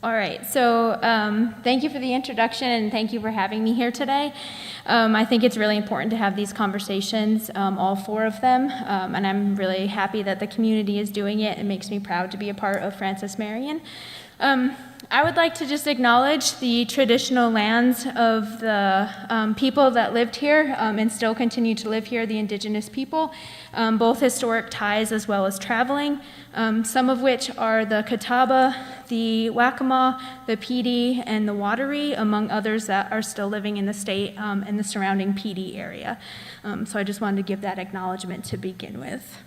All right, so thank you for the introduction and thank you for having me here today. I think it's really important to have these conversations, all four of them, and I'm really happy that the community is doing it. It makes me proud to be a part of Francis Marion. I would like to just acknowledge the traditional lands of the people that lived here and still continue to live here, the Indigenous people, both historic ties as well as traveling, some of which are the Catawba, the Waccamaw, the PD, and the Wateree, among others that are still living in the state and the surrounding PD area. So I just wanted to give that acknowledgement to begin with.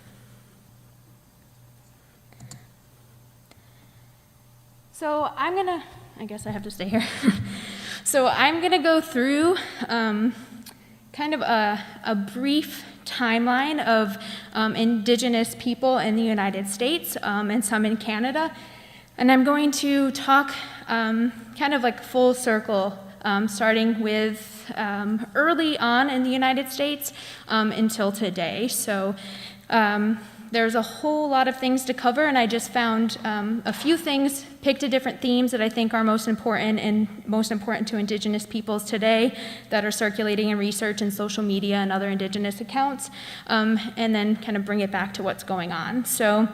So I guess I have to stay here. So I'm gonna go through kind of a brief timeline of Indigenous people in the United States and some in Canada. And I'm going to talk kind of like full circle, starting with early on in the United States until today. So there's a whole lot of things to cover, and I just found a few things, picked a different themes that I think are most important to Indigenous peoples today that are circulating in research and social media and other Indigenous accounts, and then kind of bring it back to what's going on. So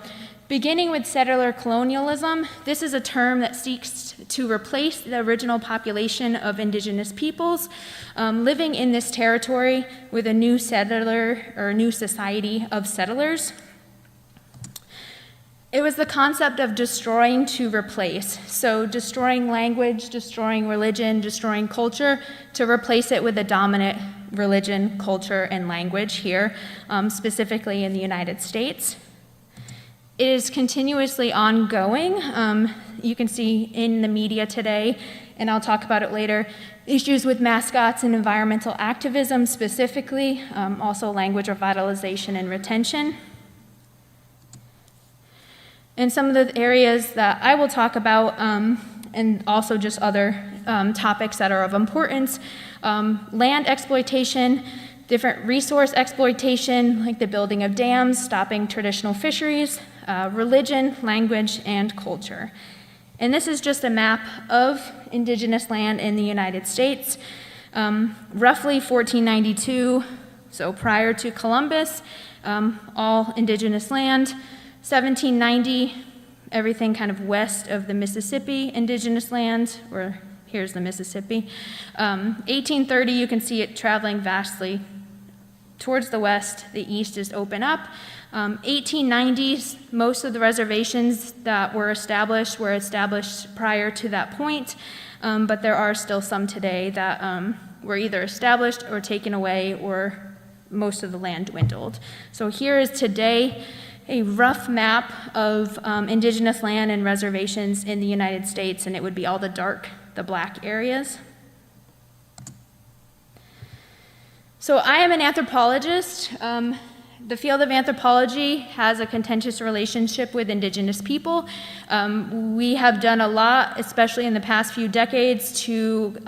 beginning with settler colonialism, this is a term that seeks to replace the original population of Indigenous peoples living in this territory with a new settler or new society of settlers. It was the concept of destroying to replace. So destroying language, destroying religion, destroying culture to replace it with a dominant religion, culture, and language here, specifically in the United States. It is continuously ongoing. You can see in the media today, and I'll talk about it later, issues with mascots and environmental activism specifically, also language revitalization and retention. And some of the areas that I will talk about, and also just other topics that are of importance, land exploitation, different resource exploitation, like the building of dams, stopping traditional fisheries, religion, language, and culture. And this is just a map of Indigenous land in the United States. Roughly 1492, so prior to Columbus, all Indigenous land. 1790, everything kind of west of the Mississippi, Indigenous land, or here's the Mississippi. 1830, you can see it traveling vastly towards the west. The east is open up. 1890s, most of the reservations that were established prior to that point, but there are still some today that were either established or taken away, or most of the land dwindled. So here is today a rough map of Indigenous land and reservations in the United States, and it would be all the black areas. So I am an anthropologist. The field of anthropology has a contentious relationship with Indigenous people. We have done a lot, especially in the past few decades, to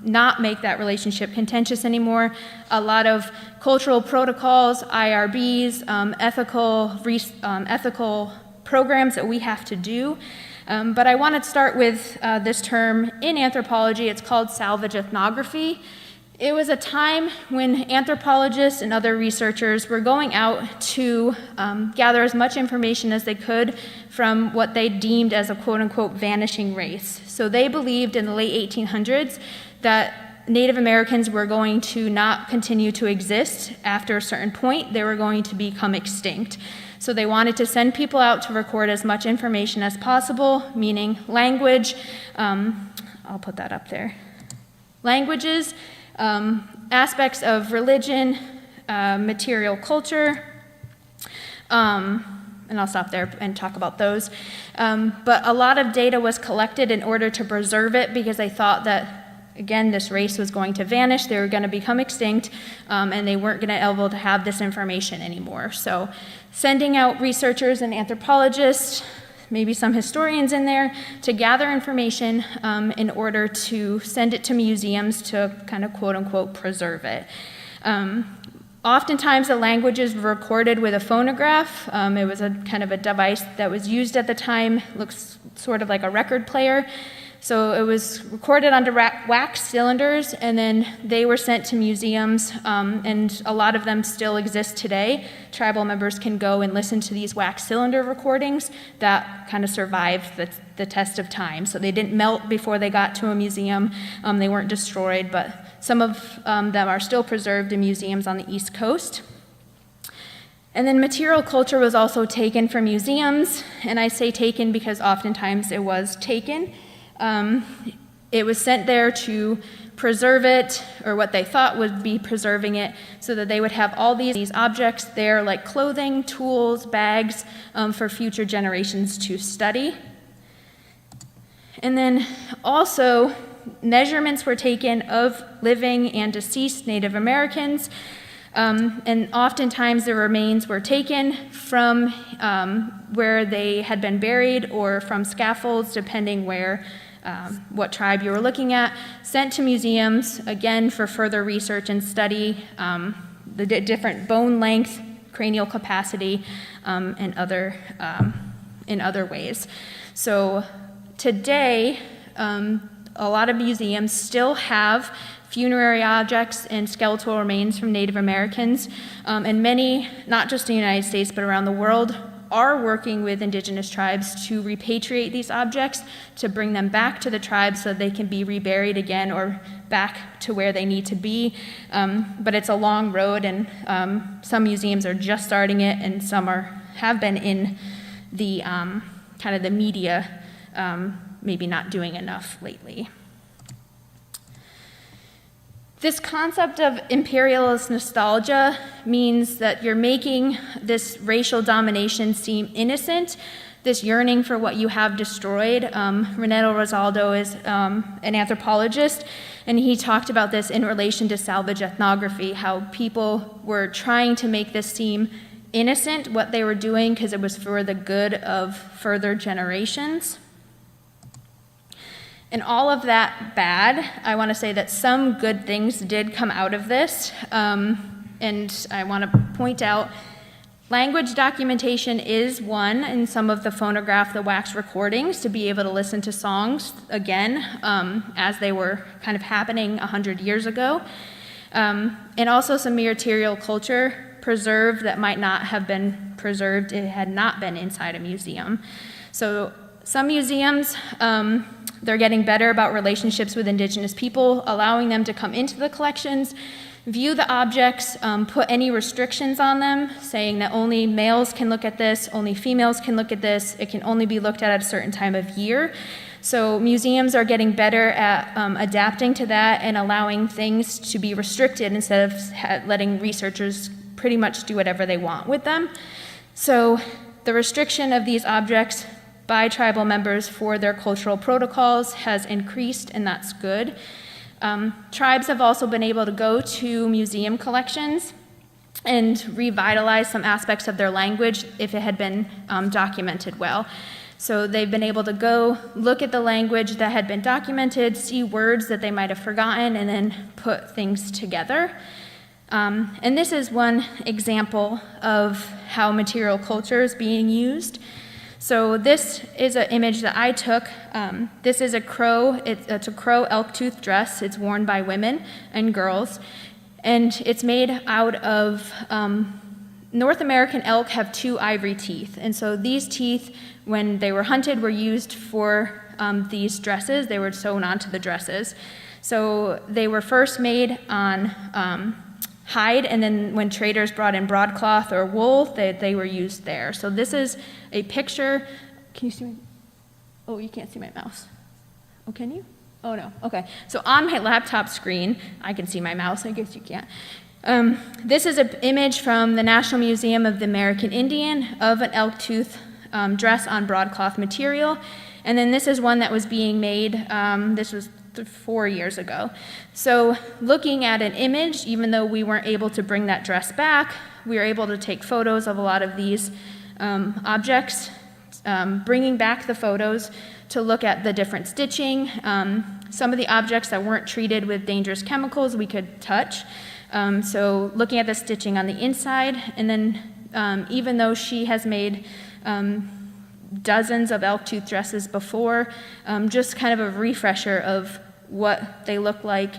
not make that relationship contentious anymore. A lot of cultural protocols, IRBs, ethical programs that we have to do. But I want to start with this term in anthropology. It's called salvage ethnography. It was a time when anthropologists and other researchers were going out to gather as much information as they could from what they deemed as a quote-unquote vanishing race. So they believed in the late 1800s that Native Americans were going to not continue to exist after a certain point. They were going to become extinct. So they wanted to send people out to record as much information as possible, meaning language, I'll put that up there, languages, aspects of religion, material culture, and I'll stop there and talk about those. But a lot of data was collected in order to preserve it because they thought that, again, this race was going to vanish, they were going to become extinct, and they weren't going to be able to have this information anymore. So sending out researchers and anthropologists, maybe some historians in there, to gather information in order to send it to museums to kind of quote-unquote preserve it. Oftentimes the languages were recorded with a phonograph. It was a kind of a device that was used at the time. Looks sort of like a record player. So it was recorded onto wax cylinders, and then they were sent to museums, and a lot of them still exist today. Tribal members can go and listen to these wax cylinder recordings that kind of survived the test of time. So they didn't melt before they got to a museum. They weren't destroyed, but some of them are still preserved in museums on the East Coast. And then material culture was also taken from museums, and I say taken because oftentimes it was taken. It was sent there to preserve it, or what they thought would be preserving it, so that they would have all these objects there, like clothing, tools, bags, for future generations to study. And then also, measurements were taken of living and deceased Native Americans, and oftentimes the remains were taken from where they had been buried or from scaffolds, depending what tribe you were looking at, sent to museums, again, for further research and study, the different bone length, cranial capacity, and in other ways. So today, a lot of museums still have funerary objects and skeletal remains from Native Americans, and many, not just in the United States, but around the world, are working with Indigenous tribes to repatriate these objects, to bring them back to the tribe so they can be reburied again or back to where they need to be. But it's a long road, and some museums are just starting it, and some have been in the kind of the media, maybe not doing enough lately. This concept of imperialist nostalgia means that you're making this racial domination seem innocent, this yearning for what you have destroyed. Renato Rosaldo is an anthropologist, and he talked about this in relation to salvage ethnography, how people were trying to make this seem innocent, what they were doing, because it was for the good of further generations. And all of that bad, I want to say that some good things did come out of this. And I want to point out, language documentation is one in some of the phonograph, the wax recordings, to be able to listen to songs again, as they were kind of happening 100 years ago. And also some material culture preserved that might not have been preserved if it had not been inside a museum. So some museums, they're getting better about relationships with Indigenous people, allowing them to come into the collections, view the objects, put any restrictions on them, saying that only males can look at this, only females can look at this, it can only be looked at a certain time of year. So museums are getting better at adapting to that and allowing things to be restricted instead of letting researchers pretty much do whatever they want with them. So the restriction of these objects by tribal members for their cultural protocols has increased, and that's good. Tribes have also been able to go to museum collections and revitalize some aspects of their language if it had been documented well. So they've been able to go look at the language that had been documented, see words that they might have forgotten, and then put things together. And this is one example of how material culture is being used. So this is an image that I took. This is a crow. It's a crow elk tooth dress. It's worn by women and girls. And it's made out of, North American elk have 2 ivory teeth. And so these teeth, when they were hunted, were used for these dresses. They were sewn onto the dresses. So they were first made on hide, and then when traders brought in broadcloth or wool, they were used there. So this is a picture. Can you see me? Oh, you can't see my mouse. Oh, can you? Oh, no. Okay. So on my laptop screen, I can see my mouse. I guess you can't. This is an image from the National Museum of the American Indian of an elk tooth dress on broadcloth material. And then this is one that was being made. This was 4 years ago. So looking at an image, even though we weren't able to bring that dress back, we were able to take photos of a lot of these objects, bringing back the photos to look at the different stitching. Some of the objects that weren't treated with dangerous chemicals we could touch. So looking at the stitching on the inside, and then even though she has made dozens of elk tooth dresses before, just kind of a refresher of what they look like,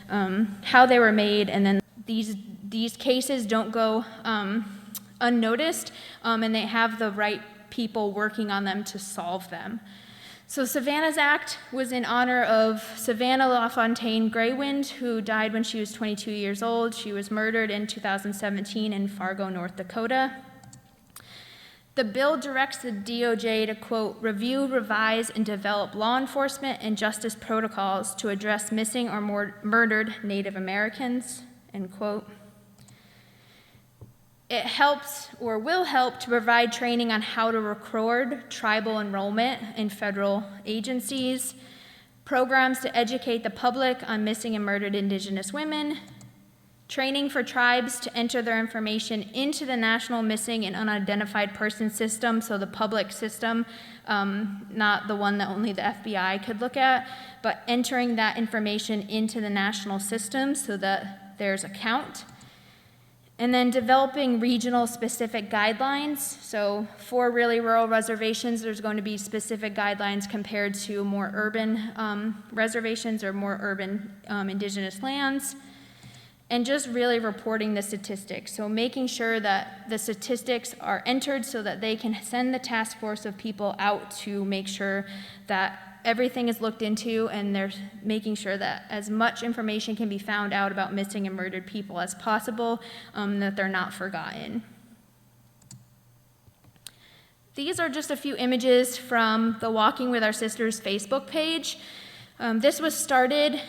how they were made, and then these cases don't go unnoticed, and they have the right people working on them to solve them. So Savannah's Act was in honor of Savannah Lafontaine Greywind, who died when she was 22 years old. She was murdered in 2017 in Fargo, North Dakota. The bill directs the DOJ to, quote, review, revise, and develop law enforcement and justice protocols to address missing or murdered Native Americans, end quote. It helps or will help to provide training on how to record tribal enrollment in federal agencies, programs to educate the public on missing and murdered Indigenous women, training for tribes to enter their information into the National Missing and Unidentified Person System, so the public system, not the one that only the FBI could look at, but entering that information into the national system so that there's a count. And then developing regional specific guidelines. So for really rural reservations, there's going to be specific guidelines compared to more urban reservations or more urban Indigenous lands. And just really reporting the statistics. So making sure that the statistics are entered so that they can send the task force of people out to make sure that everything is looked into, and they're making sure that as much information can be found out about missing and murdered people as possible, that they're not forgotten. These are just a few images from the Walking with Our Sisters Facebook page. This was started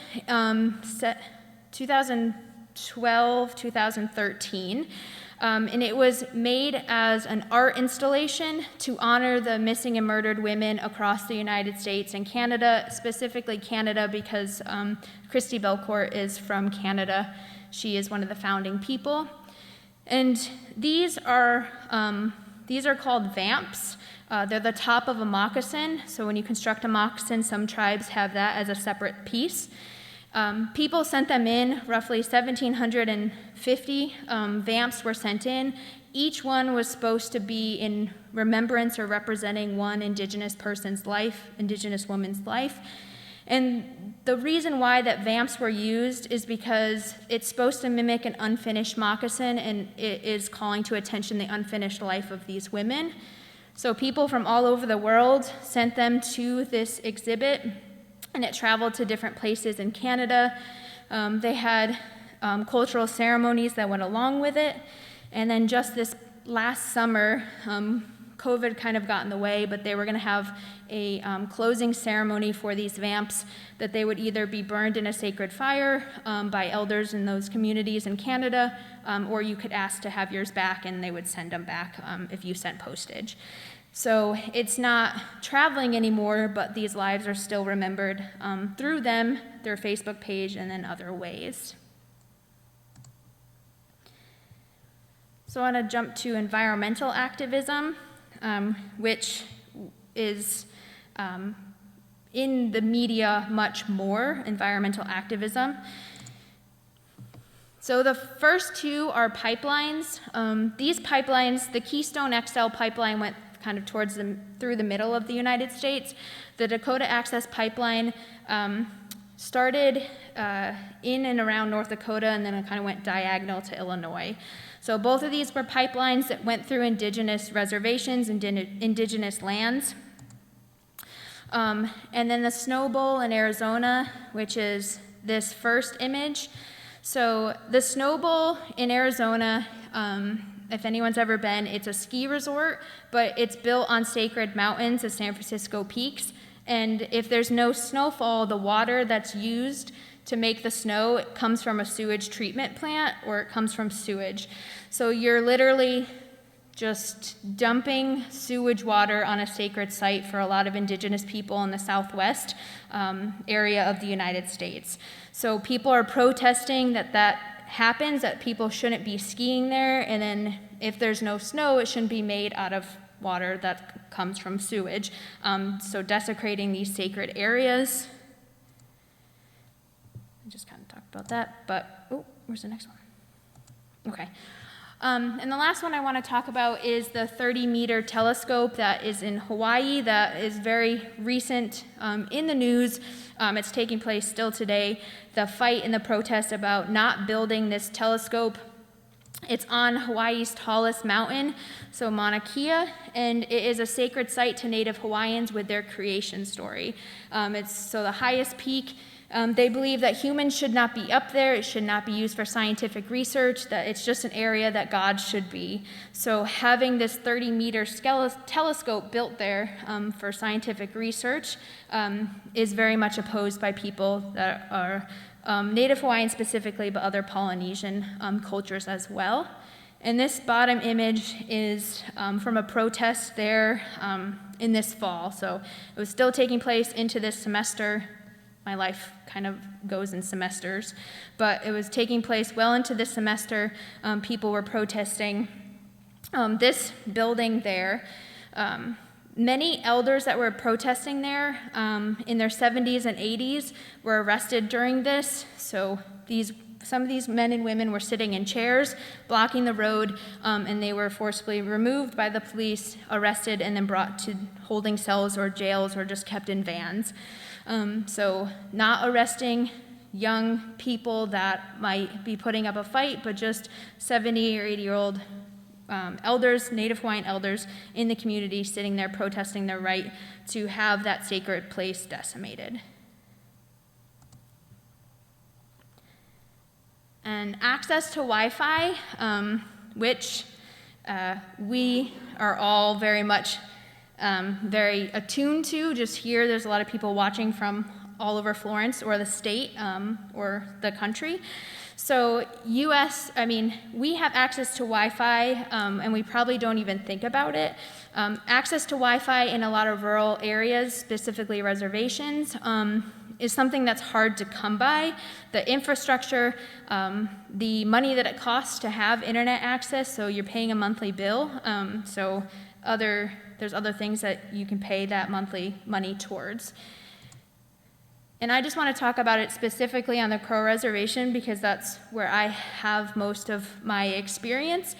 2012, 2013. And it was made as an art installation to honor the missing and murdered women across the United States and Canada, specifically Canada because Christy Belcourt is from Canada. She is one of the founding people. And these are called vamps. They're the top of a moccasin. So when you construct a moccasin, some tribes have that as a separate piece. People sent them in, roughly 1,750 vamps were sent in. Each one was supposed to be in remembrance or representing one Indigenous person's life, Indigenous woman's life. And the reason why that vamps were used is because it's supposed to mimic an unfinished moccasin, and it is calling to attention the unfinished life of these women. So people from all over the world sent them to this exhibit, and it traveled to different places in Canada. They had cultural ceremonies that went along with it. And then just this last summer, COVID kind of got in the way, but they were gonna have a closing ceremony for these vamps that they would either be burned in a sacred fire by elders in those communities in Canada, or you could ask to have yours back and they would send them back if you sent postage. So it's not traveling anymore, but these lives are still remembered through them, their Facebook page, and then other ways. So I want to jump to environmental activism, which is in the media much more, environmental activism. So the first two are pipelines. These pipelines, the Keystone XL pipeline went kind of through the middle of the United States. The Dakota Access Pipeline started in and around North Dakota, and then it kind of went diagonal to Illinois. So both of these were pipelines that went through Indigenous reservations and Indigenous lands. And then the Snow Bowl in Arizona, which is this first image. So the Snow Bowl in Arizona, if anyone's ever been, it's a ski resort, but it's built on sacred mountains, the San Francisco Peaks. And if there's no snowfall, the water that's used to make the snow, it comes from a sewage treatment plant or it comes from sewage. So you're literally just dumping sewage water on a sacred site for a lot of Indigenous people in the Southwest area of the United States. So people are protesting that happens, that people shouldn't be skiing there, and then if there's no snow, it shouldn't be made out of water that comes from sewage. So desecrating these sacred areas. I just kind of talked about that, but, oh, where's the next one? Okay. And the last one I want to talk about is the 30-meter telescope that is in Hawaii that is very recent in the news. It's taking place still today. The fight and the protest about not building this telescope. It's on Hawaii's tallest mountain, so Mauna Kea, and it is a sacred site to Native Hawaiians with their creation story. It's the highest peak. They believe that humans should not be up there, it should not be used for scientific research, that it's just an area that God should be. So having this 30-meter telescope built there for scientific research is very much opposed by people that are Native Hawaiian specifically, but other Polynesian cultures as well. And this bottom image is from a protest there in this fall. So it was still taking place into this semester. My life kind of goes in semesters, but it was taking place well into this semester. People were protesting this building there. Many elders that were protesting there in their 70s and 80s were arrested during this. So some of these men and women were sitting in chairs, blocking the road, and they were forcibly removed by the police, arrested, and then brought to holding cells or jails or just kept in vans. So not arresting young people that might be putting up a fight, but just 70 or 80-year-old elders, Native Hawaiian elders in the community sitting there protesting their right to have that sacred place decimated. And access to Wi-Fi, which we are all very much very attuned to. Just here, there's a lot of people watching from all over Florence or the state or the country. So we have access to Wi-Fi, and we probably don't even think about it. Access to Wi-Fi in a lot of rural areas, specifically reservations, is something that's hard to come by. The infrastructure, the money that it costs to have internet access, so you're paying a monthly bill. There's other things that you can pay that monthly money towards. And I just want to talk about it specifically on the Crow Reservation because that's where I have most of my experience.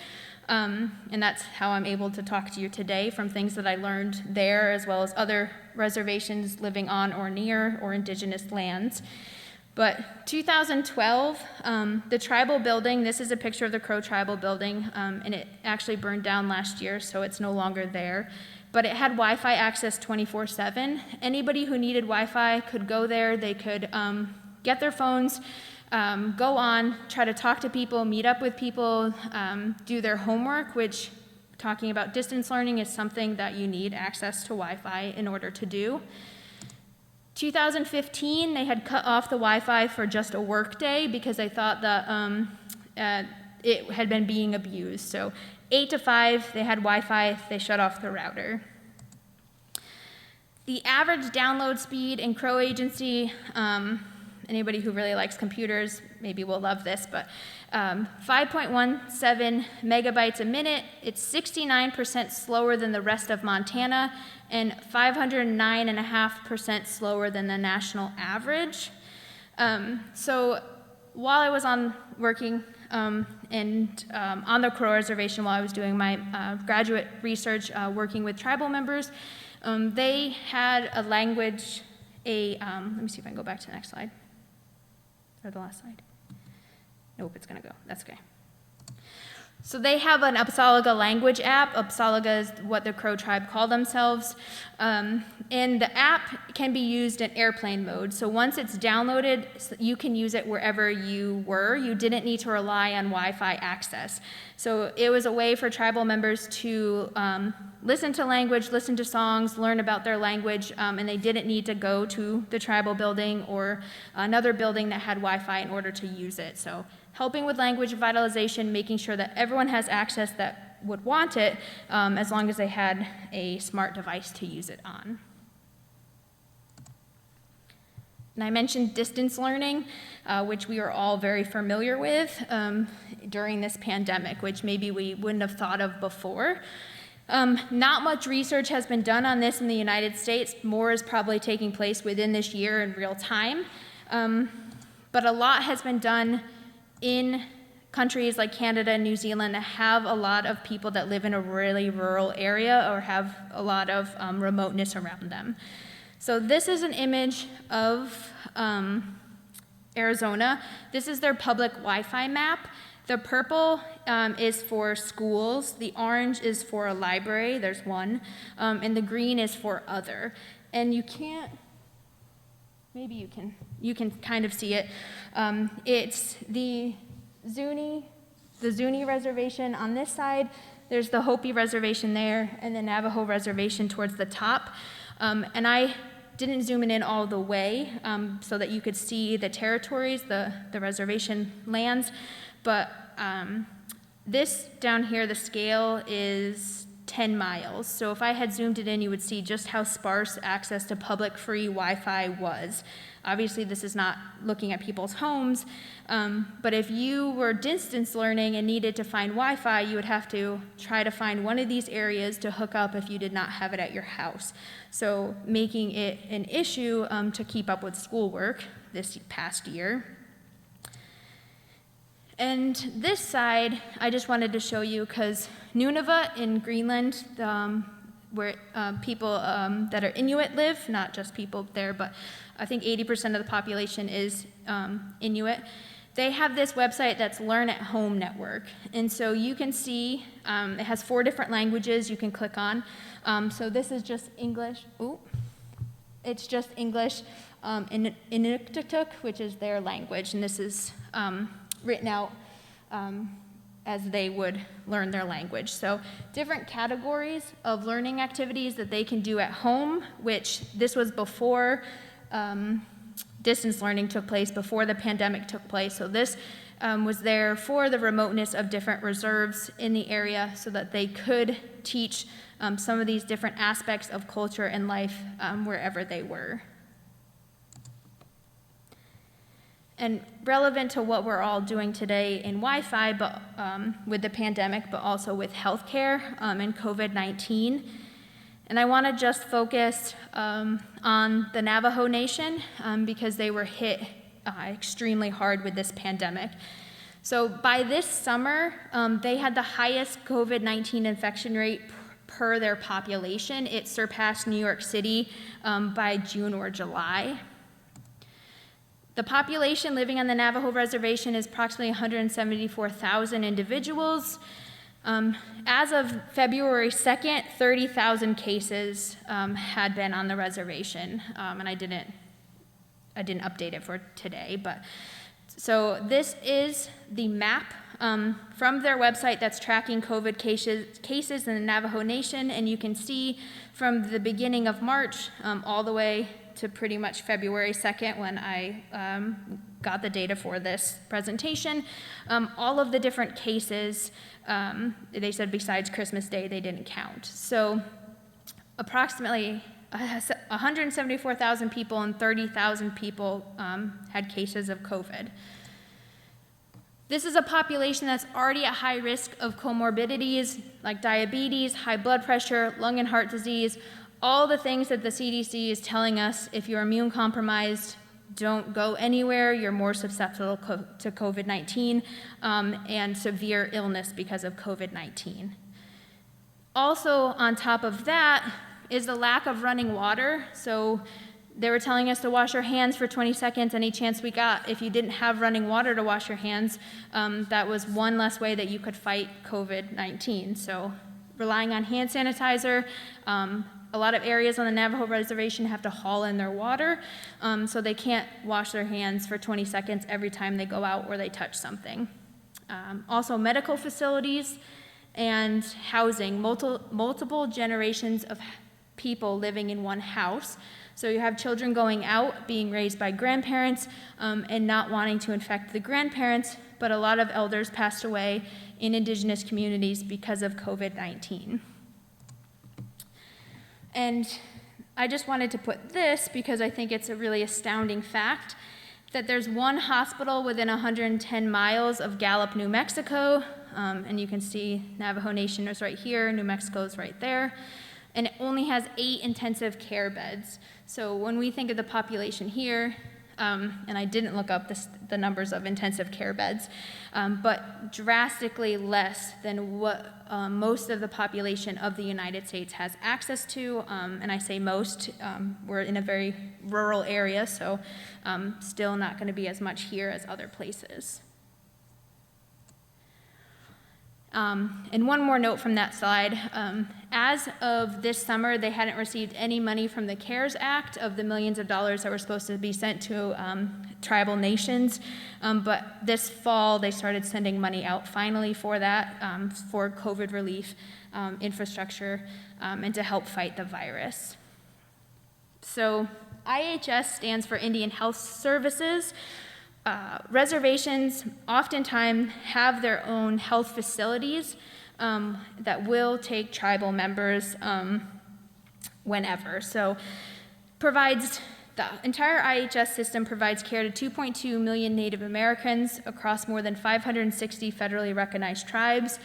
And that's how I'm able to talk to you today from things that I learned there as well as other reservations living on or near or indigenous lands. But 2012, the tribal building, this is a picture of the Crow tribal building, and it actually burned down last year, so it's no longer there. But it had Wi-Fi access 24/7. Anybody who needed Wi-Fi could go there. They could get their phones, go on, try to talk to people, meet up with people, do their homework, which, talking about distance learning, is something that you need access to Wi-Fi in order to do. 2015, they had cut off the Wi-Fi for just a work day because they thought that it had been being abused. So 8 to 5, they had Wi-Fi, they shut off the router. The average download speed in Crow Agency, anybody who really likes computers maybe will love this, but 5.17 megabytes a minute. It's 69% slower than the rest of Montana and 509.5% slower than the national average. So while I was working on the Crow Reservation, while I was doing my graduate research working with tribal members, they had a language, let me see if I can go back to the next slide. Or the last slide. Nope, it's gonna go, that's okay. So they have an Apsalaga language app. Apsalaga is what the Crow tribe call themselves. And the app can be used in airplane mode. So once it's downloaded, you can use it wherever you were. You didn't need to rely on Wi-Fi access. So it was a way for tribal members to listen to language, listen to songs, learn about their language, and they didn't need to go to the tribal building or another building that had Wi-Fi in order to use it. So helping with language revitalization, making sure that everyone has access that would want it, as long as they had a smart device to use it on. And I mentioned distance learning, which we are all very familiar with during this pandemic, which maybe we wouldn't have thought of before. Not much research has been done on this in the United States. More is probably taking place within this year in real time. But a lot has been done in countries like Canada and New Zealand have a lot of people that live in a really rural area or have a lot of remoteness around them. So this is an image of Arizona. This is their public Wi-Fi map. The purple is for schools, the orange is for a library, there's one, and the green is for other. And you can't, maybe you can kind of see it. It's the Zuni Reservation on this side, there's the Hopi Reservation there, and the Navajo Reservation towards the top. And I didn't zoom it in all the way so that you could see the territories, the reservation lands, but this down here, the scale is 10 miles. So if I had zoomed it in, you would see just how sparse access to public free Wi-Fi was. Obviously, this is not looking at people's homes, but if you were distance learning and needed to find Wi-Fi, you would have to try to find one of these areas to hook up if you did not have it at your house. So making it an issue to keep up with schoolwork this past year. And this side, I just wanted to show you because Nunavut in Greenland, where people that are Inuit live, not just people there, but I think 80% of the population is Inuit. They have this website that's Learn at Home Network. And so you can see it has 4 different languages you can click on. So this is just English. Ooh. It's just English in Inuktitut, which is their language. And this is written out as they would learn their language. So different categories of learning activities that they can do at home, which this was before distance learning took place, before the pandemic took place. So this was there for the remoteness of different reserves in the area so that they could teach some of these different aspects of culture and life wherever they were. And relevant to what we're all doing today in Wi-Fi, but with the pandemic, but also with healthcare and COVID-19. And I want to just focus on the Navajo Nation because they were hit extremely hard with this pandemic. So by this summer, they had the highest COVID-19 infection rate per their population. It surpassed New York City by June or July. The population living on the Navajo Reservation is approximately 174,000 individuals. As of February 2nd, 30,000 cases had been on the reservation, and I didn't update it for today, but so this is the map from their website that's tracking COVID cases in the Navajo Nation, and you can see from the beginning of March all the way to pretty much February 2nd when I got the data for this presentation. All of the different cases, they said besides Christmas Day, they didn't count. So approximately 174,000 people and 30,000 people had cases of COVID. This is a population that's already at high risk of comorbidities like diabetes, high blood pressure, lung and heart disease, all the things that the CDC is telling us if you're immune compromised, don't go anywhere, you're more susceptible to COVID-19 and severe illness because of COVID-19. Also, on top of that is the lack of running water. So they were telling us to wash our hands for 20 seconds any chance we got. If you didn't have running water to wash your hands, that was one less way that you could fight COVID-19. So relying on hand sanitizer, a lot of areas on the Navajo Reservation have to haul in their water, so they can't wash their hands for 20 seconds every time they go out or they touch something. Also medical facilities and housing, multiple generations of people living in one house. So you have children going out, being raised by grandparents, and not wanting to infect the grandparents, but a lot of elders passed away in Indigenous communities because of COVID-19. And I just wanted to put this because I think it's a really astounding fact that there's one hospital within 110 miles of Gallup, New Mexico, and you can see Navajo Nation is right here, New Mexico is right there, and it only has 8 intensive care beds. So when we think of the population here, and I didn't look up the numbers of intensive care beds, but drastically less than what most of the population of the United States has access to, and I say most, we're in a very rural area, so still not going to be as much here as other places. And one more note from that slide. As of this summer, they hadn't received any money from the CARES Act of the millions of dollars that were supposed to be sent to tribal nations. But this fall, they started sending money out finally for that, for COVID relief, infrastructure, and to help fight the virus. So IHS stands for Indian Health Services. Reservations oftentimes have their own health facilities that will take tribal members whenever. So the entire IHS system provides care to 2.2 million Native Americans across more than 560 federally recognized tribes.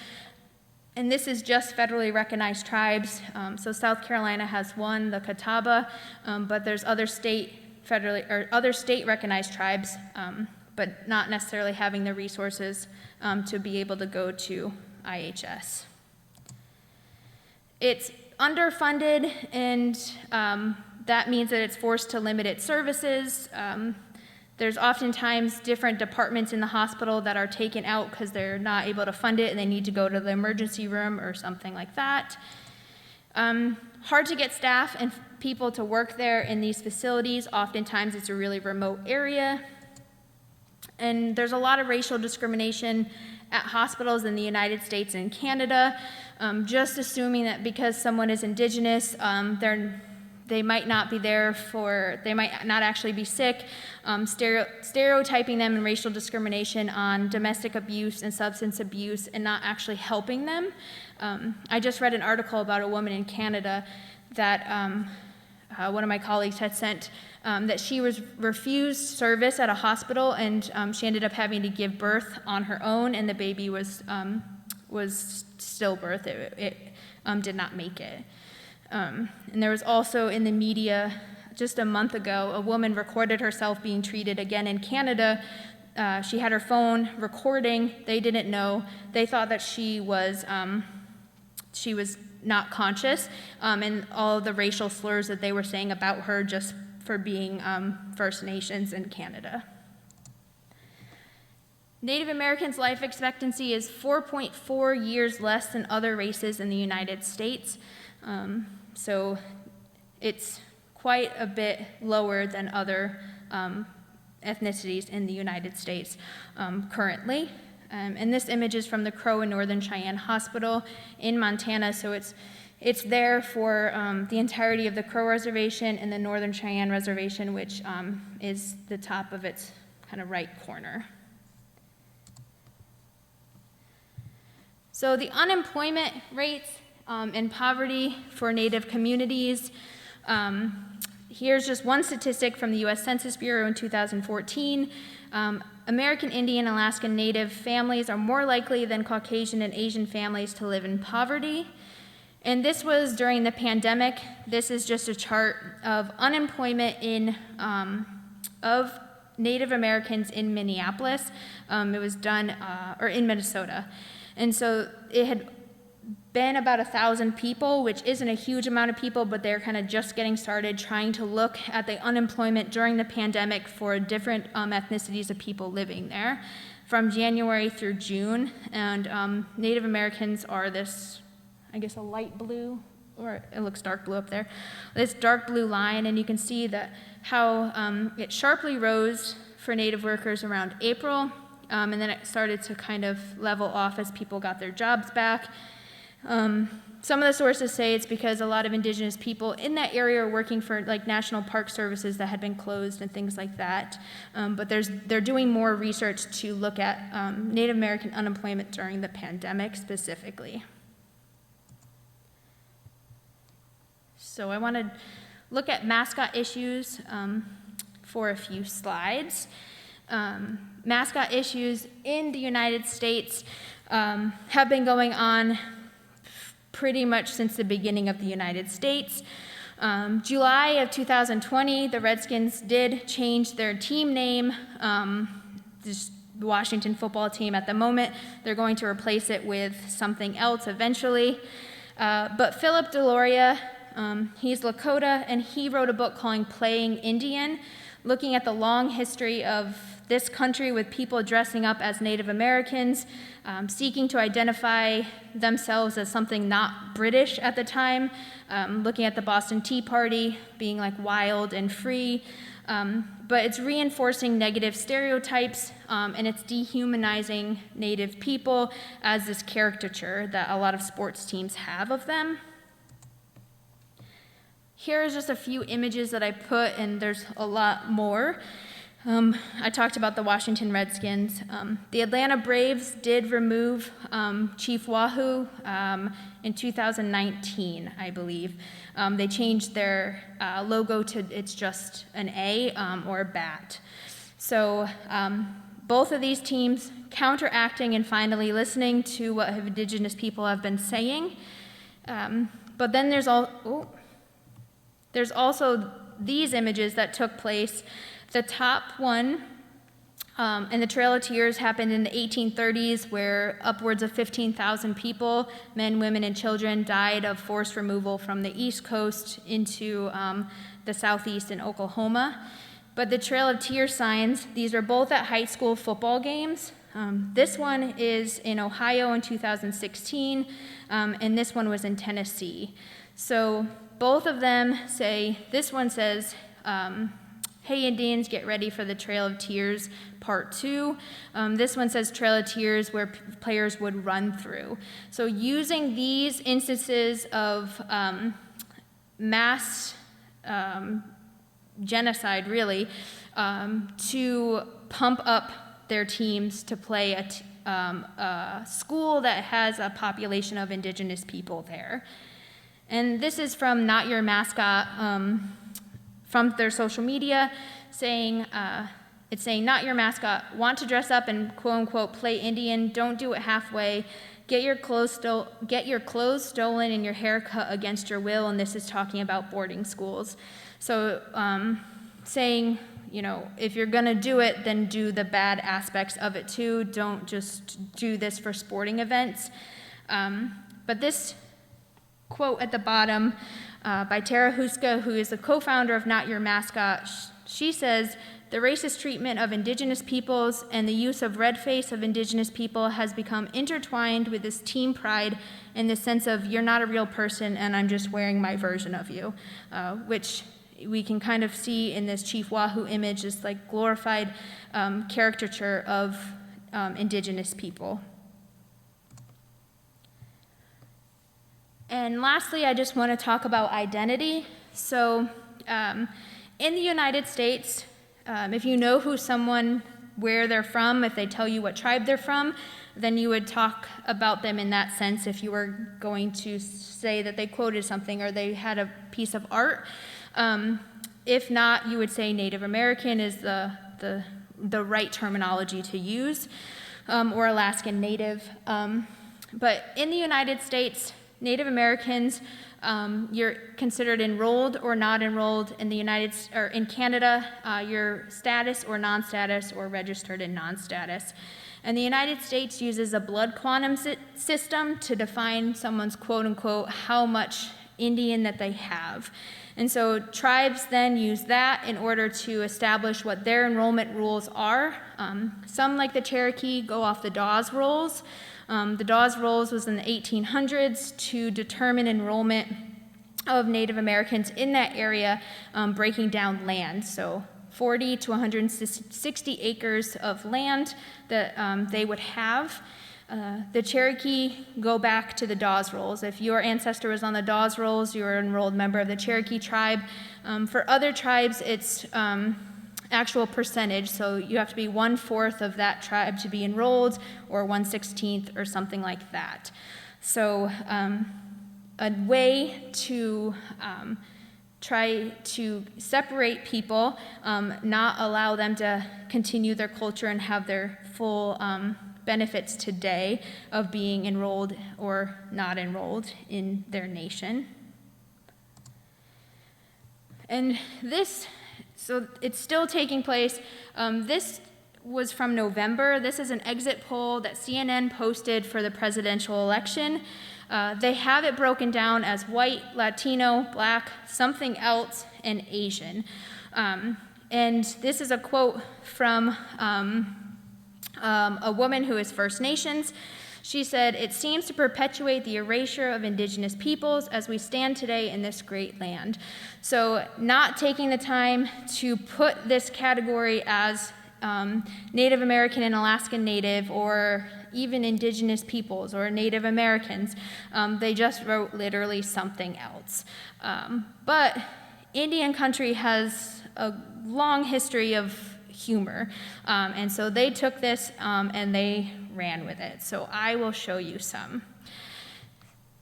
And this is just federally recognized tribes. So South Carolina has one, the Catawba, but there's other state recognized tribes, but not necessarily having the resources to be able to go to IHS. It's underfunded, and that means that it's forced to limit its services. There's oftentimes different departments in the hospital that are taken out because they're not able to fund it and they need to go to the emergency room or something like that. Hard to get staff and people to work there in these facilities. Oftentimes it's a really remote area. And there's a lot of racial discrimination at hospitals in the United States and Canada, just assuming that because someone is Indigenous, they might not be there they might not actually be sick, stereotyping them in racial discrimination on domestic abuse and substance abuse and not actually helping them. I just read an article about a woman in Canada that one of my colleagues had sent, that she was refused service at a hospital, and she ended up having to give birth on her own, and the baby was stillbirth. It did not make it. And there was also in the media just a month ago, a woman recorded herself being treated again in Canada. She had her phone recording. They didn't know. They thought that she was not conscious, and all the racial slurs that they were saying about her just for being First Nations in Canada. Native Americans' life expectancy is 4.4 years less than other races in the United States. So it's quite a bit lower than other ethnicities in the United States currently. And this image is from the Crow and Northern Cheyenne Hospital in Montana. So it's there for the entirety of the Crow Reservation and the Northern Cheyenne Reservation, which is the top of its kind of right corner. So the unemployment rates and poverty for Native communities. Here's just one statistic from the U.S. Census Bureau in 2014. American Indian, Alaskan Native families are more likely than Caucasian and Asian families to live in poverty. And this was during the pandemic. This is just a chart of unemployment of Native Americans in Minneapolis. It was done, or in Minnesota. And so it had been about 1,000 people, which isn't a huge amount of people, but they're kind of just getting started trying to look at the unemployment during the pandemic for different ethnicities of people living there from January through June. And Native Americans are this, I guess, a light blue, or it looks dark blue up there, this dark blue line, and you can see that how it sharply rose for Native workers around April, and then it started to kind of level off as people got their jobs back. Some of the sources say it's because a lot of Indigenous people in that area are working for like national park services that had been closed and things like that. But they're doing more research to look at Native American unemployment during the pandemic specifically. So I want to look at mascot issues for a few slides. Mascot issues in the United States have been going on pretty much since the beginning of the United States. July of 2020, the Redskins did change their team name. Just the Washington football team at the moment, they're going to replace it with something else eventually. But Philip Deloria, he's Lakota, and he wrote a book called Playing Indian, looking at the long history of this country with people dressing up as Native Americans, seeking to identify themselves as something not British at the time, looking at the Boston Tea Party, being like wild and free. But it's reinforcing negative stereotypes, and it's dehumanizing Native people as this caricature that a lot of sports teams have of them. Here's just a few images that I put, and there's a lot more. I talked about the Washington Redskins. The Atlanta Braves did remove Chief Wahoo in 2019, I believe. They changed their logo to it's just an A or a bat. So both of these teams counteracting and finally listening to what Indigenous people have been saying. But then there's also these images that took place. The top one and the Trail of Tears happened in the 1830s, where upwards of 15,000 people, men, women, and children, died of forced removal from the East Coast into the Southeast in Oklahoma. But the Trail of Tears signs, these are both at high school football games. This one is in Ohio in 2016, and this one was in Tennessee. So both of them say, this one says, hey Indians, get ready for the Trail of Tears Part 2. This one says Trail of Tears, where players would run through. So using these instances of mass genocide, really, to pump up their teams to play a school that has a population of Indigenous people there. And this is from Not Your Mascot, from their social media, saying, it's saying, not your mascot, want to dress up and quote unquote play Indian, don't do it halfway, get your clothes stolen and your hair cut against your will, and this is talking about boarding schools. So saying, you know, if you're gonna do it, then do the bad aspects of it too, don't just do this for sporting events. But this quote at the bottom, by Tara Huska, who is the co-founder of Not Your Mascot. She says, the racist treatment of Indigenous peoples and the use of red face of Indigenous people has become intertwined with this team pride and the sense of you're not a real person and I'm just wearing my version of you, which we can kind of see in this Chief Wahoo image, this like glorified caricature of Indigenous people. And lastly, I just want to talk about identity. So in the United States, if you know where they're from, if they tell you what tribe they're from, then you would talk about them in that sense if you were going to say that they quoted something or they had a piece of art. If not, you would say Native American is the right terminology to use, or Alaskan Native. But in the United States, Native Americans, you're considered enrolled or not enrolled. In in Canada, you're status or non-status or registered and non-status. And the United States uses a blood quantum system to define someone's quote-unquote how much Indian that they have. And so tribes then use that in order to establish what their enrollment rules are. Some, like the Cherokee, go off the Dawes Rolls. The Dawes Rolls was in the 1800s to determine enrollment of Native Americans in that area, breaking down land. So 40 to 160 acres of land that they would have. The Cherokee go back to the Dawes Rolls. If your ancestor was on the Dawes Rolls, you're an enrolled member of the Cherokee tribe. For other tribes, it's actual percentage, so you have to be 1/4 of that tribe to be enrolled, or 1/16 or something like that. So a way to try to separate people, not allow them to continue their culture and have their full benefits today of being enrolled or not enrolled in their nation. And this, so it's still taking place. This was from November. This is an exit poll that CNN posted for the presidential election. They have it broken down as white, Latino, black, something else, and Asian. And this is a quote from a woman who is First Nations. She said, "It seems to perpetuate the erasure of Indigenous peoples as we stand today in this great land." So not taking the time to put this category as Native American and Alaskan Native, or even Indigenous peoples or Native Americans. They just wrote literally something else. But Indian country has a long history of humor, and so they took this and they ran with it. So I will show you some.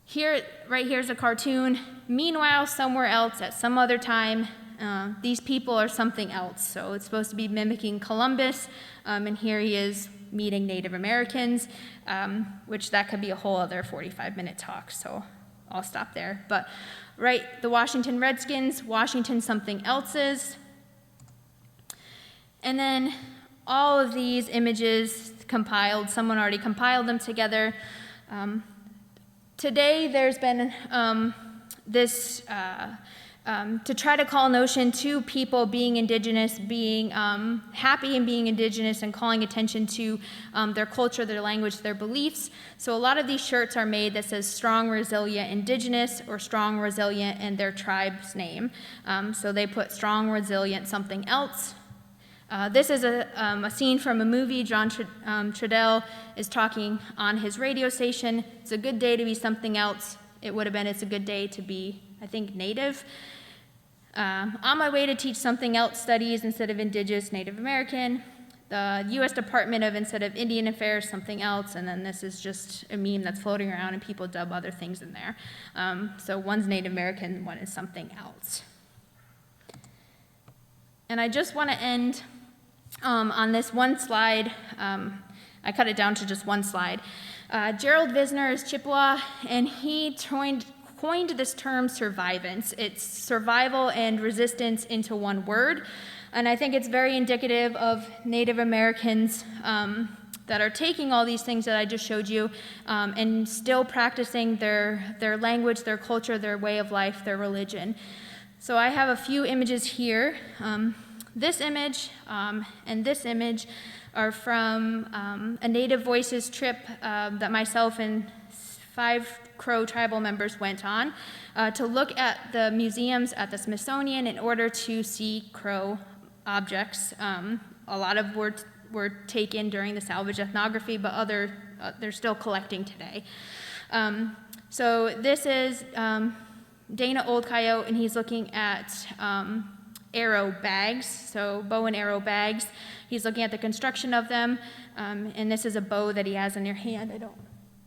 Here, right here's a cartoon. Meanwhile, somewhere else at some other time, these people are something else. So it's supposed to be mimicking Columbus, and here he is meeting Native Americans, which that could be a whole other 45-minute talk, so I'll stop there. But right, the Washington Redskins, Washington something else's. And then all of these images compiled, someone already compiled them together. Today there's been this, to try to call notion to people being Indigenous, being happy in being Indigenous and calling attention to their culture, their language, their beliefs. So a lot of these shirts are made that says strong, resilient, Indigenous, or strong, resilient, and their tribe's name. So they put strong, resilient, something else. This is a scene from a movie. John Trudell is talking on his radio station. It's a good day to be something else. It would have been, it's a good day to be, I think, Native. On my way to teach something else studies instead of Indigenous, Native American. The U.S. Department of, instead of Indian Affairs, something else. And then this is just a meme that's floating around and people dub other things in there. So one's Native American, one is something else. And I just want to end on this one slide. I cut it down to just one slide. Gerald Visner is Chippewa, and he coined this term survivance. It's survival and resistance into one word. And I think it's very indicative of Native Americans that are taking all these things that I just showed you and still practicing their language, their culture, their way of life, their religion. So I have a few images here. This image and this image are from a Native Voices trip that myself and 5 Crow tribal members went on to look at the museums at the Smithsonian in order to see Crow objects. A lot of were taken during the Salvage Ethnography, but they're still collecting today. So this is Dana Old Coyote, and he's looking at arrow bags, so bow and arrow bags. He's looking at the construction of them, and this is a bow that he has in your hand.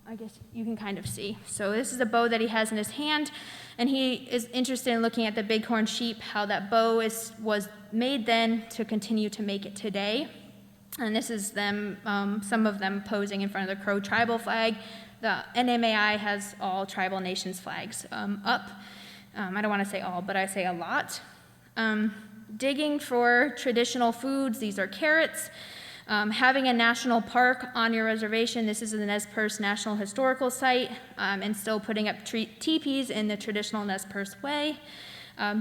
I guess you can kind of see. So this is a bow that he has in his hand, and he is interested in looking at the bighorn sheep, how that bow was made then to continue to make it today. And this is them, some of them posing in front of the Crow tribal flag. The NMAI has all tribal nations flags up. I don't want to say all, but I say a lot. Digging for traditional foods, these are carrots. Having a national park on your reservation, this is the Nez Perce National Historical Site, and still putting up teepees in the traditional Nez Perce way.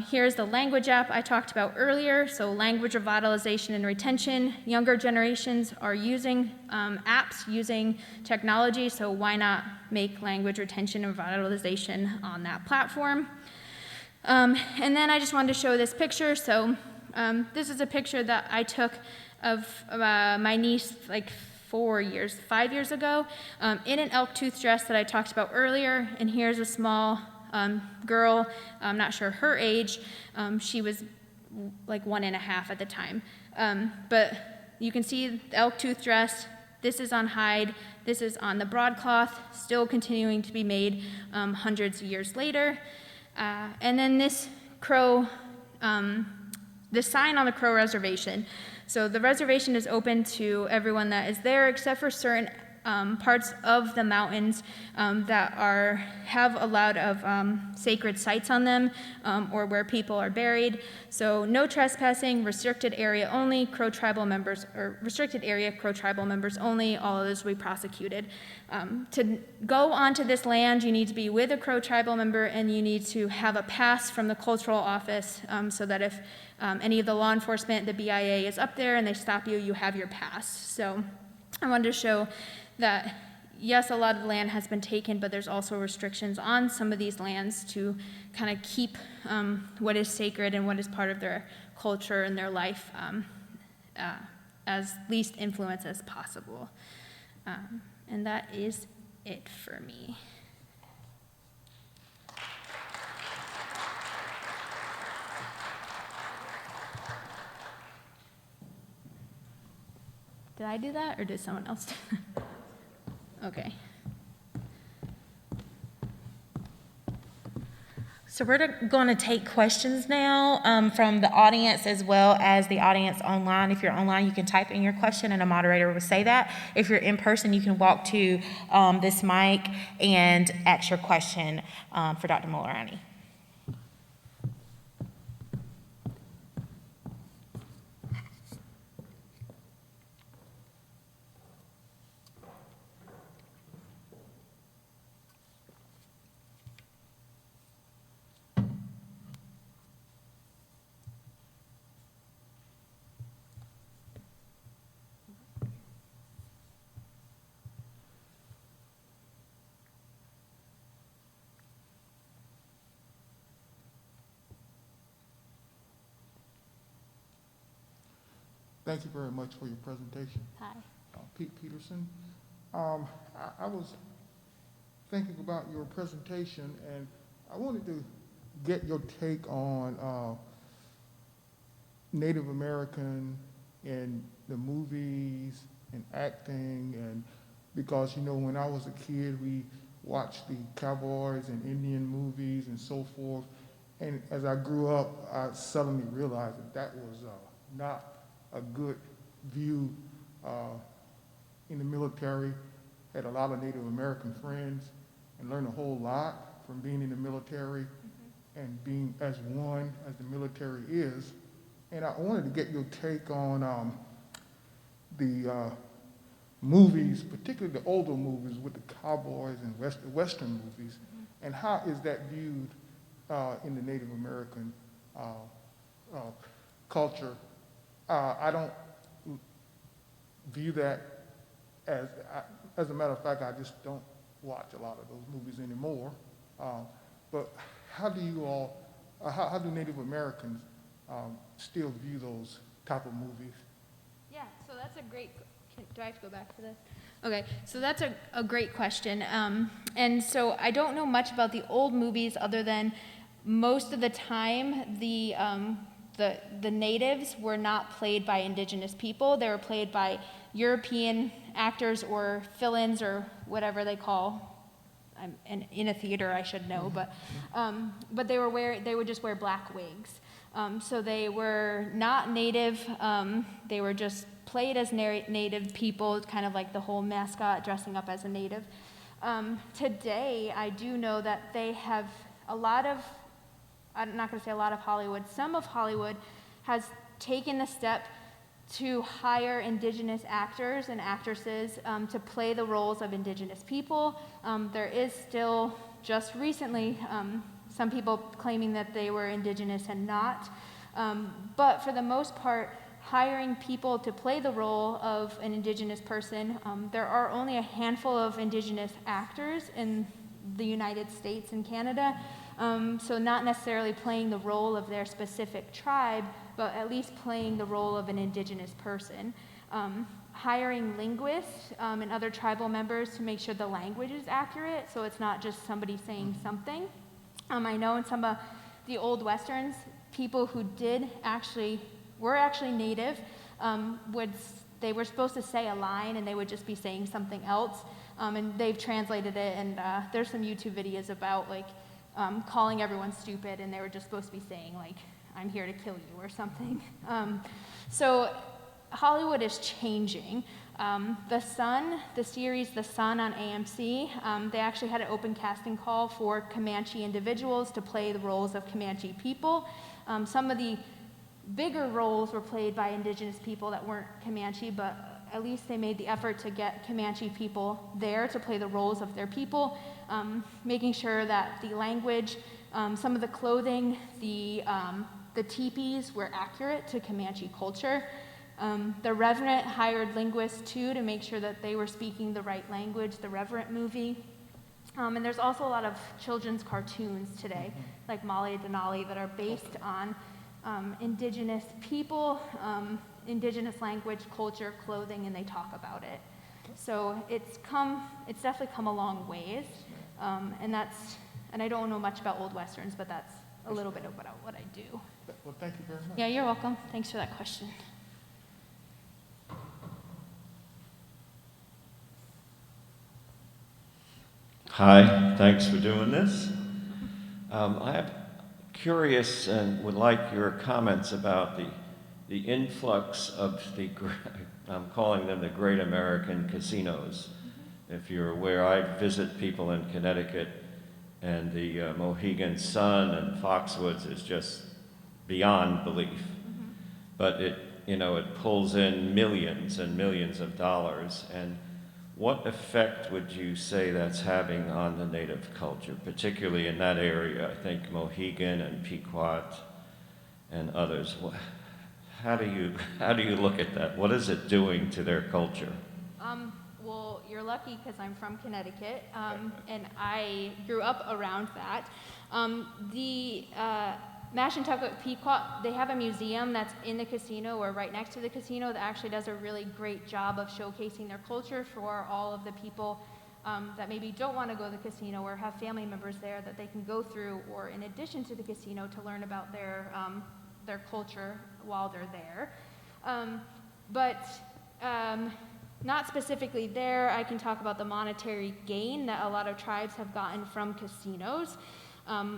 Here's the language app I talked about earlier, so language revitalization and retention. Younger generations are using apps, using technology, so why not make language retention and revitalization on that platform? And then I just wanted to show this picture. So this is a picture that I took of my niece like 5 years ago in an elk tooth dress that I talked about earlier. And here's a small girl, I'm not sure her age. She was like 1.5 at the time. But you can see the elk tooth dress. This is on hide. This is on the broadcloth, still continuing to be made hundreds of years later. And then this Crow, the sign on the Crow reservation. So the reservation is open to everyone that is there except for certain parts of the mountains that have a lot of sacred sites on them, or where people are buried. So no trespassing, restricted area only, Crow tribal members, or restricted area, Crow tribal members only, all of those will be prosecuted. To go onto this land, you need to be with a Crow tribal member, and you need to have a pass from the cultural office, so that if any of the law enforcement, the BIA is up there and they stop you, you have your pass. So I wanted to show that, yes, a lot of land has been taken, but there's also restrictions on some of these lands to kind of keep what is sacred and what is part of their culture and their life as least influence as possible. And that is it for me. Did I do that, or did someone else do that? Okay. So we're going to take questions now from the audience as well as the audience online. If you're online, you can type in your question and a moderator will say that. If you're in person, you can walk to this mic and ask your question for Dr. Molinari. Thank you very much for your presentation. Hi. Pete Peterson. I was thinking about your presentation, and I wanted to get your take on Native American in the movies and acting, and because, you know, when I was a kid, we watched the cowboys and Indian movies and so forth, and as I grew up, I suddenly realized that that was not a good view in the military. Had a lot of Native American friends and learned a whole lot from being in the military and being as one as the military is. And I wanted to get your take on the movies, particularly the older movies with the cowboys and Western movies, and how is that viewed in the Native American culture. I don't view that as a matter of fact, I just don't watch a lot of those movies anymore. But how do you all, how do Native Americans still view those type of movies? Yeah, so that's a great, do I have to go back to this? Okay, so that's a great question. And so I don't know much about the old movies other than most of the time the natives were not played by indigenous people. They were played by European actors or fill-ins or whatever they call. I'm in a theater, I should know, but they would just wear black wigs. So they were not native. They were just played as native people, kind of like the whole mascot dressing up as a native. Today, I do know that they have a lot of, I'm not going to say a lot of Hollywood, some of Hollywood has taken the step to hire indigenous actors and actresses to play the roles of indigenous people. There is still, just recently, some people claiming that they were indigenous and not. But for the most part, hiring people to play the role of an indigenous person, there are only a handful of indigenous actors in the United States and Canada. So not necessarily playing the role of their specific tribe, but at least playing the role of an indigenous person. Hiring linguists and other tribal members to make sure the language is accurate, so it's not just somebody saying something. I know in some of the old Westerns, people who were actually native, they were supposed to say a line and they would just be saying something else. And they've translated it, and there's some YouTube videos about like calling everyone stupid, and they were just supposed to be saying like, I'm here to kill you or something. So Hollywood is changing. The series The Sun on AMC, they actually had an open casting call for Comanche individuals to play the roles of Comanche people. Some of the bigger roles were played by Indigenous people that weren't Comanche, but at least they made the effort to get Comanche people there to play the roles of their people, making sure that the language, some of the clothing, the teepees were accurate to Comanche culture. The Reverend hired linguists too to make sure that they were speaking the right language, the Reverend movie. And there's also a lot of children's cartoons today, like Molly Denali, that are based on Indigenous people, Indigenous language, culture, clothing, and they talk about it. So it's definitely come a long ways, and I don't know much about Old Westerns, but that's a little bit about what I do. Well, thank you very much. Yeah, you're welcome. Thanks for that question. Hi, thanks for doing this. I'm curious and would like your comments about the influx of I'm calling them the Great American Casinos. If you're aware, I visit people in Connecticut, and the Mohegan Sun and Foxwoods is just beyond belief. But it pulls in millions and millions of dollars. And what effect would you say that's having on the Native culture, particularly in that area? I think Mohegan and Pequot and others. How do you look at that? What is it doing to their culture? Well, you're lucky because I'm from Connecticut, and I grew up around that. The Mashantucket Pequot, they have a museum that's in the casino or right next to the casino that actually does a really great job of showcasing their culture for all of the people that maybe don't want to go to the casino or have family members there that they can go through, or in addition to the casino, to learn about their culture while they're there. But not specifically there. I can talk about the monetary gain that a lot of tribes have gotten from casinos.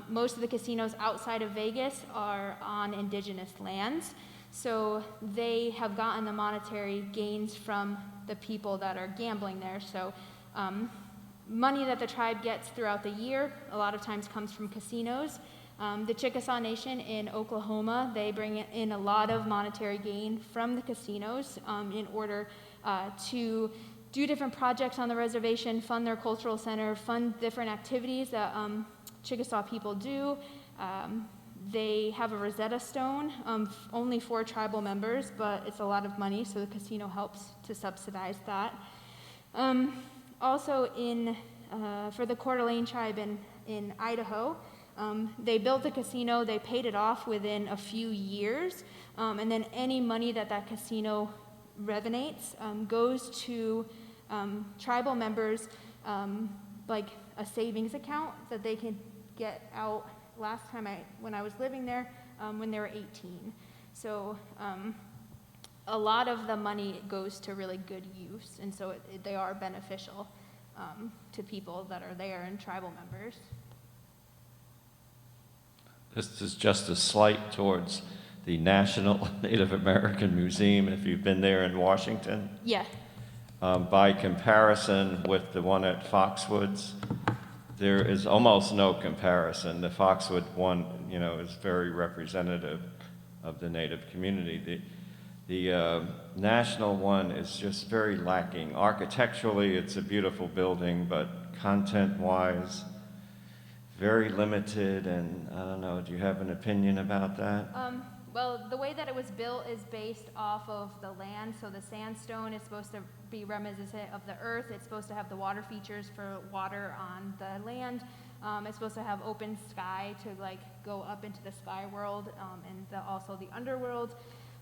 Most of the casinos outside of Vegas are on Indigenous lands, so they have gotten the monetary gains from the people that are gambling there. So money that the tribe gets throughout the year a lot of times comes from casinos. The Chickasaw Nation in Oklahoma, they bring in a lot of monetary gain from the casinos in order to do different projects on the reservation, fund their cultural center, fund different activities that Chickasaw people do. They have a Rosetta Stone, only for tribal members, but it's a lot of money, so the casino helps to subsidize that. Also, for the Coeur d'Alene tribe in Idaho, they built the casino, they paid it off within a few years, and then any money that casino revenates goes to tribal members, like a savings account that they can get out last time when I was living there, when they were 18. So a lot of the money goes to really good use, and so they are beneficial to people that are there and tribal members. This is just a slight towards the National Native American Museum, if you've been there in Washington. Yeah. By comparison with the one at Foxwoods, there is almost no comparison. The Foxwood one, is very representative of the Native community. The national one is just very lacking. Architecturally, it's a beautiful building, but content-wise, very limited, and I don't know, do you have an opinion about that? Well, the way that it was built is based off of the land. So the sandstone is supposed to be reminiscent of the earth. It's supposed to have the water features for water on the land. It's supposed to have open sky to go up into the sky world and also the underworld.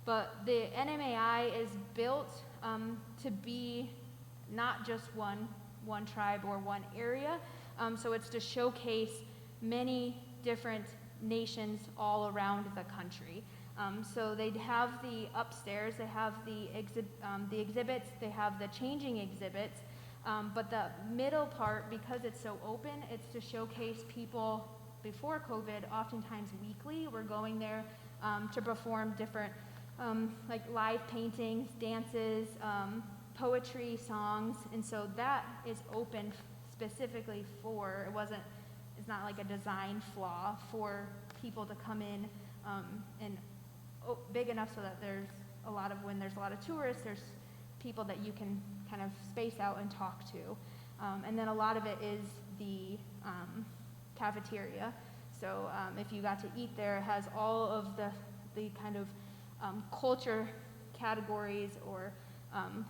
But the NMAI is built to be not just one tribe or one area. So it's to showcase many different nations all around the country. So they have the upstairs, they have the exhibits, they have the changing exhibits, but the middle part, because it's so open, it's to showcase people before COVID, oftentimes weekly. We're going there to perform different like live paintings, dances, poetry, songs, and so that is open specifically for, it's not like a design flaw for people to come in and big enough so that when there's a lot of tourists, there's people that you can kind of space out and talk to. And then a lot of it is the cafeteria. So if you got to eat there, it has all of the kind of culture categories or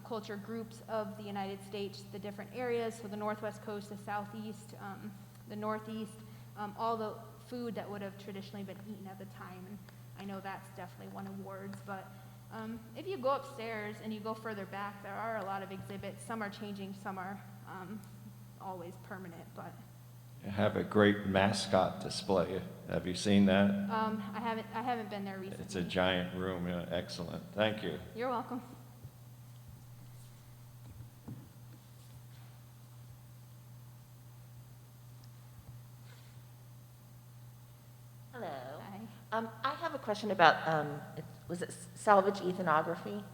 culture groups of the United States, the different areas, so the Northwest Coast, the Southeast, the Northeast, all the food that would have traditionally been eaten at the time. And I know that's definitely won awards, but if you go upstairs and you go further back, there are a lot of exhibits. Some are changing, some are always permanent, but You have a great mascot display. Have you seen that? I haven't been there recently. It's a giant room. Yeah, excellent. Thank you. You're welcome. Hello. Hi. I have a question about, was it salvage ethnography?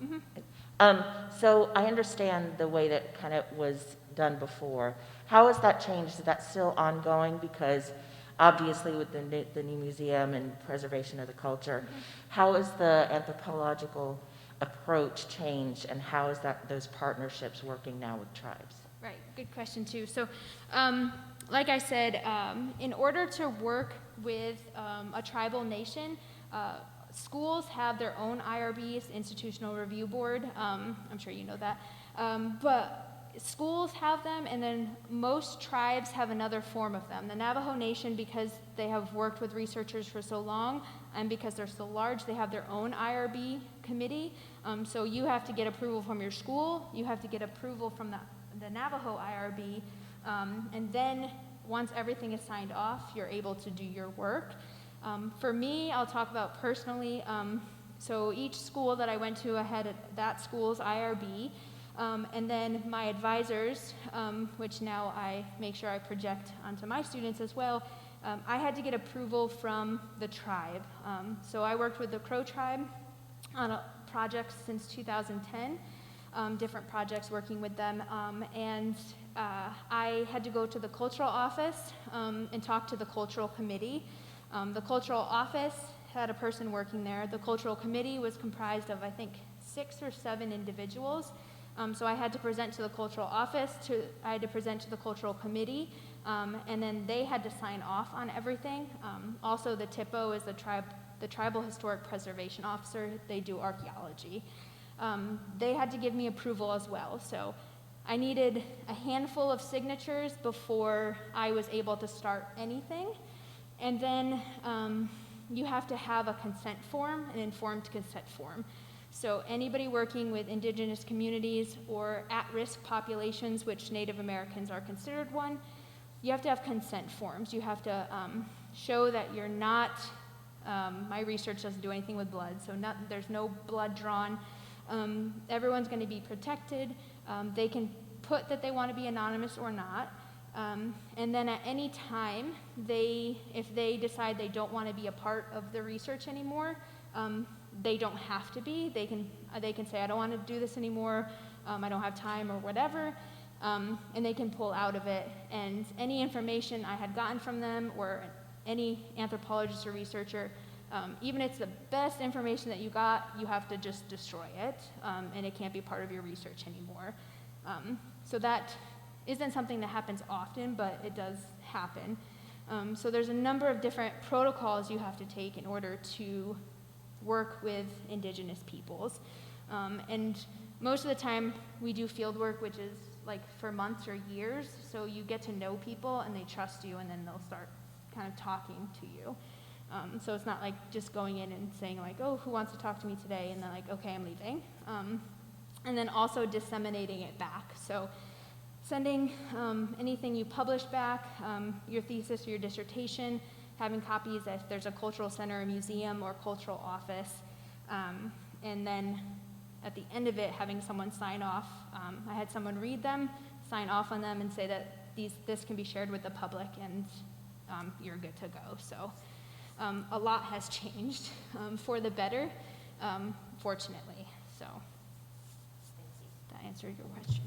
So I understand the way that kind of was done before. How has that changed? Is that still ongoing? Because obviously with the new museum and preservation of the culture, how has the anthropological approach changed, and how is those partnerships working now with tribes? Right, good question too. So, like I said, in order to work with a tribal nation, schools have their own IRBs, Institutional Review Board. I'm sure you know that. But schools have them, and then most tribes have another form of them. The Navajo Nation, because they have worked with researchers for so long, and because they're so large, they have their own IRB committee. So you have to get approval from your school, you have to get approval from the Navajo IRB, and then once everything is signed off, you're able to do your work. For me, I'll talk about personally, so each school that I went to, I had that school's IRB, and then my advisors, which now I make sure I project onto my students as well, I had to get approval from the tribe. So I worked with the Crow tribe on a project since 2010, different projects working with them, and I had to go to the cultural office and talk to the cultural committee. The cultural office had a person working there. The cultural committee was comprised of, I think, 6 or 7 individuals. So I had to present to the cultural office, I had to present to the cultural committee, and then they had to sign off on everything. Also, the TIPO is the Tribal Historic Preservation Officer. They do archaeology. They had to give me approval as well. So I needed a handful of signatures before I was able to start anything. And then you have to have a consent form, an informed consent form. So anybody working with indigenous communities or at-risk populations, which Native Americans are considered one, you have to have consent forms. You have to show that you're not, my research doesn't do anything with blood, so there's no blood drawn. Everyone's going to be protected. They can put that they want to be anonymous or not. And then at any time, if they decide they don't want to be a part of the research anymore, they don't have to be. They can say, I don't want to do this anymore, I don't have time or whatever, and they can pull out of it. And any information I had gotten from them or any anthropologist or researcher, even if it's the best information that you got, you have to just destroy it, and it can't be part of your research anymore. So that isn't something that happens often, but it does happen. So there's a number of different protocols you have to take in order to work with indigenous peoples. And most of the time we do field work, which is like for months or years, so you get to know people and they trust you, and then they'll start kind of talking to you. So it's not like just going in and saying like, oh, who wants to talk to me today? And they're like, okay, I'm leaving. And then also disseminating it back. So sending anything you publish back, your thesis or your dissertation, having copies if there's a cultural center, a museum, or cultural office, and then at the end of it, having someone sign off. I had someone read them, sign off on them, and say that this can be shared with the public, and you're good to go. So a lot has changed for the better. fortunately, so. That answered your question.